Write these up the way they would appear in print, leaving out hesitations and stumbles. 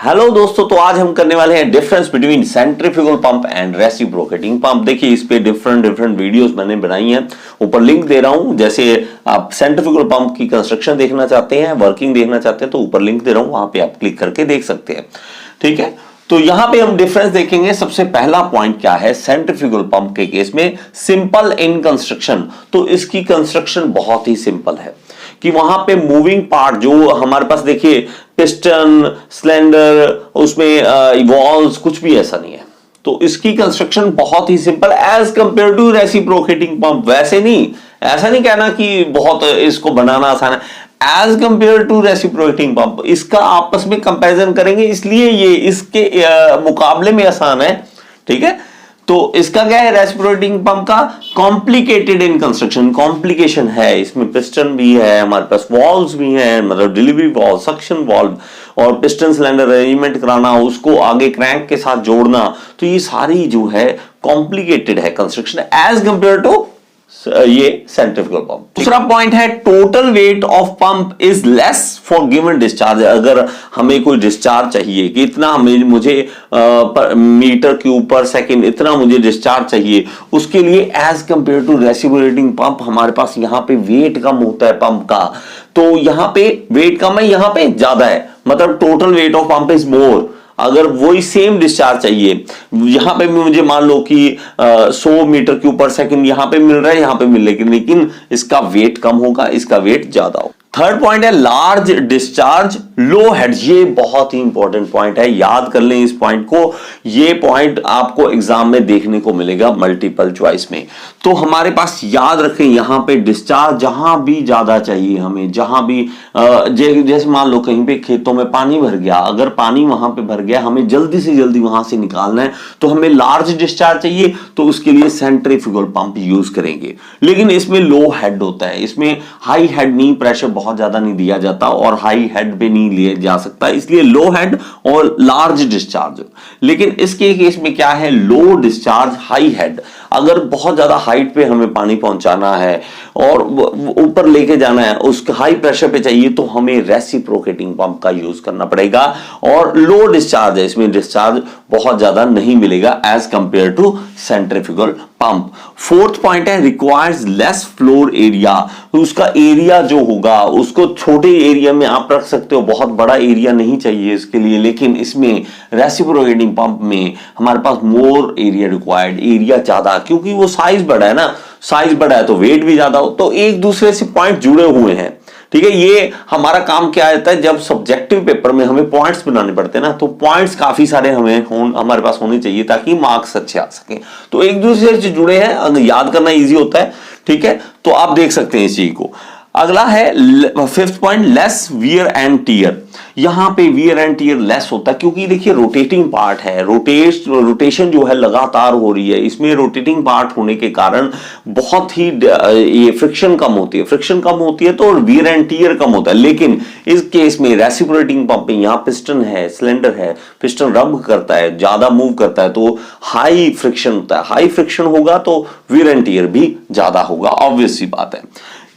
Hello दोस्तों, तो आज हम करने वाले हैं difference between centrifugal pump and reciprocating pump. देखिए इस पे डिफरेंट वीडियोस मैंने बनाई हैं, ऊपर लिंक दे रहा हूं। जैसे आप सेंट्रीफ्यूगल पंप की कंस्ट्रक्शन देखना चाहते हैं, वर्किंग देखना चाहते हैं, तो ऊपर लिंक दे रहा हूं, वहां पे आप क्लिक करके देख सकते हैं। ठीक है, तो यहां पे हम डिफरेंस देखेंगे। सबसे पहला पॉइंट क्या है, सेंट्रीफ्यूगल पंप के केस में सिंपल इन कंस्ट्रक्शन। तो इसकी कंस्ट्रक्शन बहुत ही सिंपल है कि वहां पे मूविंग पार्ट जो हमारे पास, देखिए पिस्टन, सिलेंडर, उसमें वॉल्व्स, कुछ भी ऐसा नहीं है। तो इसकी कंस्ट्रक्शन बहुत ही simple as compare to reciprocating pump. वैसे नहीं, ऐसा नहीं कहना कि बहुत इसको बनाना आसान है। As compare to reciprocating pump, इसका आपस में कंपैरिजन करेंगे, इसलिए ये इसके मुकाबले में आसान है। ठीक है, तो इसका क्या है, रेसिप्रोकेटिंग पंप का कॉम्प्लिकेटेड इन कंस्ट्रक्शन, कॉम्प्लिकेशन है। इसमें पिस्टन भी है, हमारे पास वॉल्व्स भी हैं, मतलब डिलीवरी वॉल्व, सक्शन वॉल्व और पिस्टन सिलेंडर अरेंजमेंट कराना, उसको आगे क्रैंक के साथ जोड़ना। तो ये सारी जो है कॉम्प्लिकेटेड है कंस्ट्रक्शन एज कंपेयर टू ये सेंट्रीफ्यूगल पंप। दूसरा पॉइंट है, total weight of pump is less for given discharge. अगर हमें कोई डिस्चार्ज चाहिए कि इतना मुझे मीटर क्यूब पर सेकंड इतना मुझे डिस्चार्ज चाहिए, उसके लिए as compare to reciprocating pump हमारे पास यहाँ पे वेट कम होता है पंप का। तो यहाँ पे वेट कम है, यहाँ पे ज्यादा है, मतलब total weight of pump is more. अगर वही सेम डिस्चार्ज चाहिए, यहां पे मुझे मान लो कि 100 मीटर क्यूब पर सेकंड यहां पे मिल रहा है, यहां पे मिल रहा है, लेकिन इसका वेट कम होगा, इसका वेट ज्यादा होगा। थर्ड पॉइंट है, लार्ज डिस्चार्ज लो हेड। ये बहुत ही इंपॉर्टेंट पॉइंट है, याद कर लें इस पॉइंट को। ये पॉइंट आपको एग्जाम में देखने को मिलेगा मल्टीपल चॉइस में। तो हमारे पास याद रखें, यहां पे डिस्चार्ज जहां भी ज्यादा चाहिए हमें, जहां भी जैसे मान लो कहीं पे खेतों में पानी भर गया, अगर पानी वहां पे भर गया, हमें जल्दी से जल्दी वहां से निकालना है, तो हमें लार्ज डिस्चार्ज चाहिए, तो उसके लिए सेंट्रीफ्यूगल पंप यूज करेंगे। लेकिन इसमें लो हेड होता है, इसमें हाई हेड नहीं, प्रेशर बहुत ज्यादा नहीं दिया जाता और हाई हेड पे नहीं लिया जा सकता, इसलिए लो हेड और लार्ज डिस्चार्ज। लेकिन इसके केस में क्या है, लो डिस्चार्ज हाई हेड। अगर बहुत ज्यादा हाइट पे हमें पानी पहुंचाना है और ऊपर लेके जाना है, उसके हाई प्रेशर पे चाहिए, तो हमें रेसिप्रोकेटिंग पंप का यूज करना पड़ेगा। और लो डिस्चार्ज है, इसमें डिस्चार्ज बहुत ज्यादा नहीं मिलेगा as compare to centrifugal pump. Fourth point है, रिक्वायर्स लेस फ्लोर एरिया। उसका एरिया जो होगा उसको छोटे एरिया में आप रख सकते हो, बहुत बड़ा एरिया नहीं चाहिए इसके लिए। लेकिन इसमें रेसिप्रोकेटिंग पंप में हमारे पास मोर एरिया रिक्वायर्ड, एरिया ज्यादा, क्योंकि वो साइज बड़ा है ना, साइज बड़ा है तो वेट भी ज्यादा हो। तो एक दूसरे से पॉइंट जुड़े हुए हैं। ठीक है, ये हमारा काम क्या आता है, जब सब्जेक्टिव पेपर में हमें पॉइंट्स बनाने पड़ते हैं ना, तो पॉइंट्स काफी सारे हमारे पास होने चाहिए ताकि मार्क्स अच्छे आ सके। तो एक दूसरे से जुड़े हैं, अगर याद करना इजी होता है। ठीक है, तो आप देख सकते हैं इस चीज को। अगला है fifth point, less wear and tear. यहां पे वियर एंड टियर लेस होता है, क्योंकि देखिए रोटेटिंग पार्ट है, रोटेशन जो है लगातार हो रही है, इसमें रोटेटिंग पार्ट होने के कारण बहुत ही ये फ्रिक्शन कम होती है, फ्रिक्शन कम होती है तो वियर एंड टियर कम होता है। लेकिन इस केस में रेसिप्रोकेटिंग पंप में यहाँ पिस्टन है, सिलेंडर है, पिस्टन रब करता है, ज्यादा मूव करता है, तो हाई फ्रिक्शन होता है। हाई फ्रिक्शन होगा तो वियर एंड टियर भी ज्यादा होगा, ऑब्वियस सी बात है।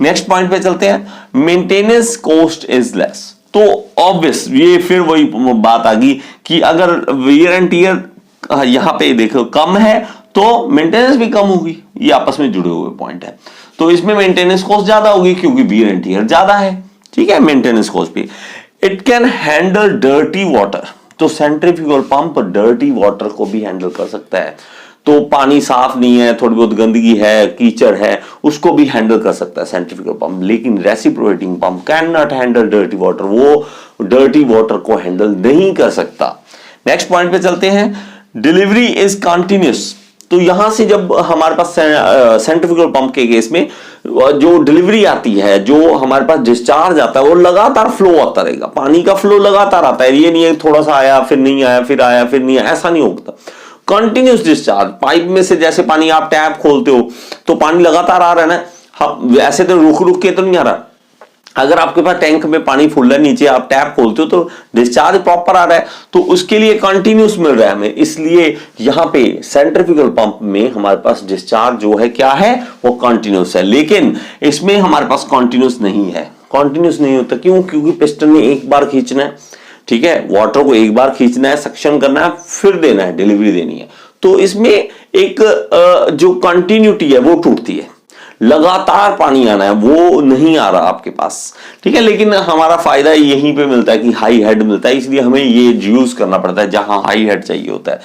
नेक्स्ट पॉइंट पे चलते हैं, मेंटेनेंस कॉस्ट इज लेस। तो ऑब्वियस ये फिर वही बात आ गई कि अगर वियर एंड टियर यहां पे देखो कम है तो मेंटेनेंस भी कम होगी, ये आपस में जुड़े हुए पॉइंट है। तो इसमें मेंटेनेंस कॉस्ट ज्यादा होगी क्योंकि वियर एंड टियर ज्यादा है। ठीक है, मेंटेनेंस कॉस्ट भी। It can handle dirty water. तो सेंट्रीफ्यूगल पंप डर्टी वाटर को भी हैंडल कर सकता है। तो पानी साफ नहीं है, थोड़ी बहुत गंदगी है, कीचड़ है, उसको भी हैंडल कर सकता है सेंट्रीफ्यूगल पंप। लेकिन reciprocating pump can not handle dirty water, वो डर्टी वाटर को हैंडल नहीं कर सकता। नेक्स्ट पॉइंट पे चलते हैं, डिलीवरी इज कंटिन्यूअस। तो यहां से जब हमारे पास सेंट्रीफ्यूगल पंप के केस में जो डिलीवरी आती है, जो हमारे पास डिस्चार्ज आता है, वो लगातार फ्लो आता रहेगा, पानी का फ्लो लगातार आता है। ये नहीं है थोड़ा सा आया फिर नहीं आया, फिर आया फिर नहीं आया, ऐसा नहीं होता। कंटिन्यूस डिस्चार्ज, पाइप में से जैसे पानी आप टैप खोलते हो तो पानी लगातार आ रहा है ना, ऐसे तो रुक रुक के तो नहीं आ रहा। अगर आपके पास टैंक में पानी फुल है, नीचे आप टैप खोलते हो तो डिस्चार्ज प्रॉपर आ रहा है, तो उसके लिए कंटिन्यूस मिल रहा है हमें। इसलिए यहां पे सेंट्रीफ्यूगल पंप में हमारे पास डिस्चार्ज जो है क्या है, वो कंटिन्यूस है। लेकिन इसमें हमारे पास कंटिन्यूस नहीं है, कंटिन्यूस नहीं होता। क्यों? क्योंकि पिस्टन ने एक बार खींचना है, ठीक है, वाटर को एक बार खींचना है, सक्शन करना है, फिर देना है, डिलीवरी देनी है। तो इसमें एक जो कंटिन्यूटी है वो टूटती है, लगातार पानी आना है वो नहीं आ रहा आपके पास, ठीक है। लेकिन हमारा फायदा यहीं पे मिलता है कि हाई हेड मिलता है, इसलिए हमें ये यूज करना पड़ता है जहां हाई हेड चाहिए होता है।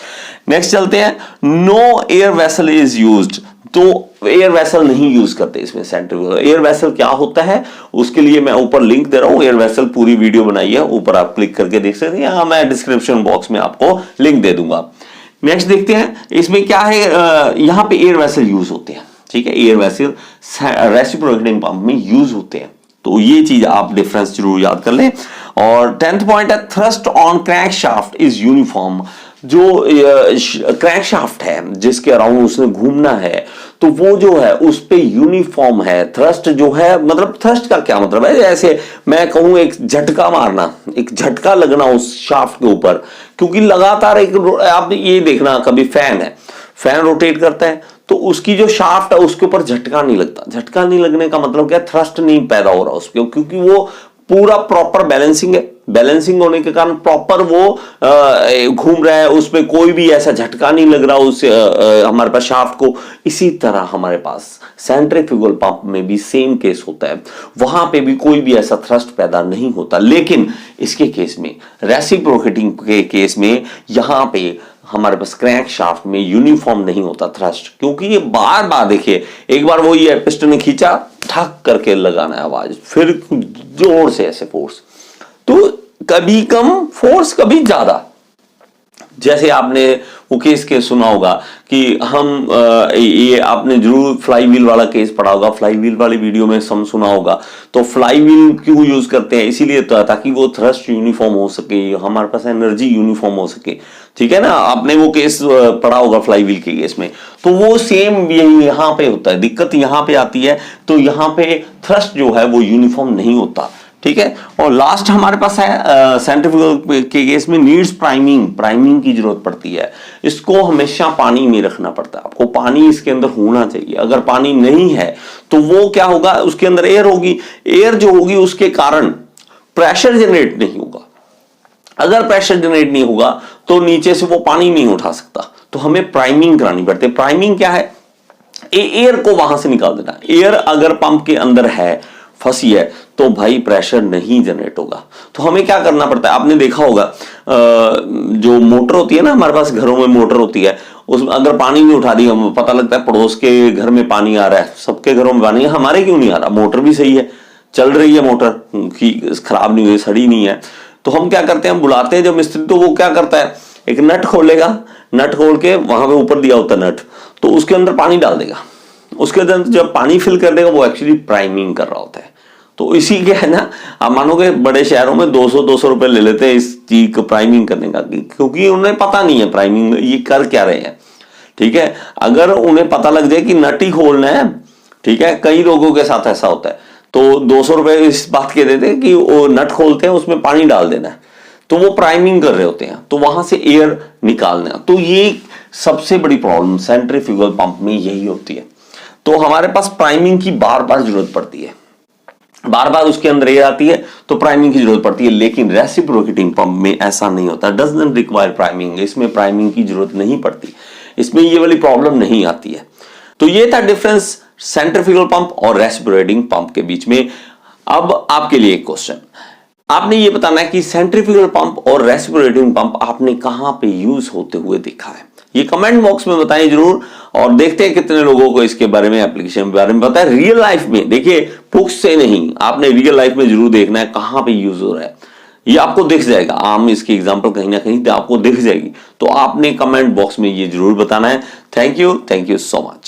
नेक्स्ट चलते हैं, no air vessel is used. तो एयर वेसल नहीं यूज करते इसमें सेंट्रीफ्यूगल। एयर वेसल क्या होता है उसके लिए मैं ऊपर लिंक दे रहा हूं, एयर वेसल पूरी वीडियो बनाई है, ऊपर आप क्लिक करके देख सकते हैं, या मैं डिस्क्रिप्शन बॉक्स में आपको लिंक दे दूंगा। नेक्स्ट देखते हैं इसमें क्या है, यहां पे एयर वेसल यूज होते हैं, ठीक है, एयर वेसल रेसिप्रोकेटिंग पंप में यूज होते हैं। तो ये चीज आप डिफरेंस जरूर याद कर लें। और 10th पॉइंट है, thrust on crank shaft is uniform. जो क्रैंक शाफ्ट है जिसके अराउंड उसने घूमना है, तो वो जो है उस पे यूनिफॉर्म है। थ्रस्ट जो है, मतलब थ्रस्ट का क्या मतलब है, जैसे मैं कहूं एक झटका मारना, एक झटका लगना उस शाफ्ट के ऊपर, क्योंकि लगातार एक, आप ये देखना कभी फैन है, फैन रोटेट करता है तो उसकी जो शाफ्ट है उसके ऊपर झटका नहीं लगता। झटका नहीं लगने का मतलब क्या, थ्रस्ट नहीं पैदा हो रहा उसके, क्योंकि वो पूरा प्रॉपर बैलेंसिंग है। बैलेंसिंग होने के कारण प्रॉपर वो घूम रहा है, उसमें कोई भी ऐसा झटका नहीं लग रहा उस हमारे पास शाफ्ट को। इसी तरह हमारे पास सेंट्रीफ्यूगल पंप में भी सेम केस होता है, वहां पे भी कोई भी ऐसा थ्रस्ट पैदा नहीं होता। लेकिन इसके केस में, रेसिप्रोकेटिंग के केस में, यहां पे हमारे पास क्रैंक शाफ्ट में यूनिफॉर्म नहीं होता थ्रस्ट, क्योंकि ये बार बार देखिए, एक बार वो ये पिस्टन ने खींचा, ठक करके लगाना है आवाज, फिर जोर से ऐसे फोर्स, तो कभी कम फोर्स कभी ज्यादा। जैसे आपने वो केस सुना होगा कि हम ये आपने जरूर फ्लाई व्हील वाला केस पढ़ा होगा, फ्लाई व्हील वाली वीडियो में हम सुना होगा। तो फ्लाई व्हील क्यों यूज करते हैं, इसीलिए ताकि वो थ्रस्ट यूनिफॉर्म हो सके, हमारे पास एनर्जी यूनिफॉर्म हो सके, ठीक है ना। आपने वो केस पढ़ा होगा फ्लाई व्हील के केस में, तो वो सेम यही यहाँ पे होता है। दिक्कत यहाँ पे आती है, तो यहाँ पे थ्रस्ट जो है वो यूनिफॉर्म नहीं होता, ठीक है। और लास्ट हमारे पास है सेंट्रीफ्यूगल के केस में नीड्स प्राइमिंग। प्राइमिंग की जरूरत पड़ती है, इसको हमेशा पानी में रखना पड़ता है, आपको पानी इसके अंदर होना चाहिए। अगर पानी नहीं है तो वो क्या होगा, उसके अंदर एयर होगी, एयर जो होगी उसके कारण प्रेशर जनरेट नहीं होगा। अगर प्रेशर जनरेट नहीं होगा तो नीचे से वो पानी नहीं उठा सकता, तो हमें प्राइमिंग करानी पड़ती है। प्राइमिंग क्या है, एयर को वहां से निकाल देना। एयर अगर पंप के अंदर है, फंसी है, तो भाई प्रेशर नहीं जनरेट होगा। तो हमें क्या करना पड़ता है, आपने देखा होगा जो मोटर होती है ना, हमारे पास घरों में मोटर होती है, उसमें अगर पानी नहीं उठा रही, हमें पता लगता है पड़ोस के घर में पानी आ रहा है, सबके घरों में पानी है, हमारे क्यों नहीं आ रहा, मोटर भी सही है, चल रही है मोटर, खराब नहीं हुई, सड़ी नहीं है। तो हम क्या करते हैं, बुलाते हैं जब मिस्त्री, तो वो क्या करता है, एक नट खोलेगा, नट खोल के वहां पे ऊपर दिया होता है नट, तो उसके अंदर पानी डाल देगा, उसके अंदर जब पानी फिल कर देगा वो एक्चुअली प्राइमिंग कर रहा होता है। तो इसी के है ना, आप मानोगे बड़े शहरों में 200 रुपए ले लेते हैं इस चीज को प्राइमिंग करने का, क्योंकि उन्हें पता नहीं है प्राइमिंग ये कर क्या रहे हैं, ठीक है। अगर उन्हें पता लग जाए कि नट ही खोलना है, ठीक है, कई लोगों के साथ ऐसा होता है, तो 200 रुपए इस बात के देते हैं कि वो नट खोलते हैं, उसमें पानी डाल देना है, तो वो प्राइमिंग कर रहे होते हैं, तो वहां से एयर निकालना। तो ये सबसे बड़ी प्रॉब्लम सेंट्रीफ्यूगल पंप में यही होती है। तो हमारे पास प्राइमिंग की बार बार जरूरत पड़ती है, बार बार उसके अंदर एयर आती है तो प्राइमिंग की जरूरत पड़ती है। लेकिन रेसिप्रोकेटिंग पंप में ऐसा नहीं होता, डजंट रिक्वायर प्राइमिंग, इसमें प्राइमिंग की जरूरत नहीं पड़ती, इसमें ये वाली प्रॉब्लम नहीं आती है। तो ये था डिफरेंस सेंट्रीफ्यूगल पंप और रेसिप्रोकेटिंग पंप के बीच में। अब आपके लिए एक क्वेश्चन, आपने ये बताना है कि सेंट्रीफ्यूगल पंप और रेसिप्रोकेटिंग पंप आपने कहां पे यूज होते हुए देखा है, ये कमेंट बॉक्स में बताएं जरूर। और देखते हैं कितने लोगों को इसके बारे में, एप्लीकेशन के बारे में पता है। रियल लाइफ में देखिए, बुक्स से नहीं, आपने रियल लाइफ में जरूर देखना है कहां पे यूज हो रहा है, ये आपको दिख जाएगा। आम इसकी एग्जांपल कहीं ना कहीं आपको दिख जाएगी, तो आपने कमेंट बॉक्स में ये जरूर बताना है। Thank you so much.